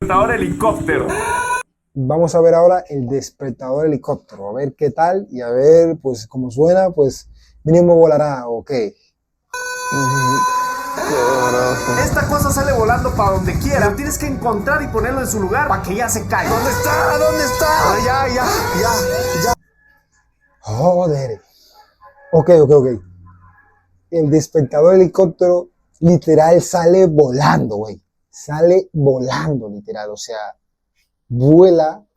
Despertador helicóptero. Vamos a ver ahora el despertador helicóptero, a ver qué tal y a ver, pues, cómo suena, pues, mínimo volará, ok. Esta cosa sale volando para donde quiera. Lo tienes que encontrar y ponerlo en su lugar para que ya se caiga. ¿Dónde está? ¿Dónde está? Ya. Joder. Ok. El despertador helicóptero literal sale volando, güey. Sale volando, literal, o sea, vuela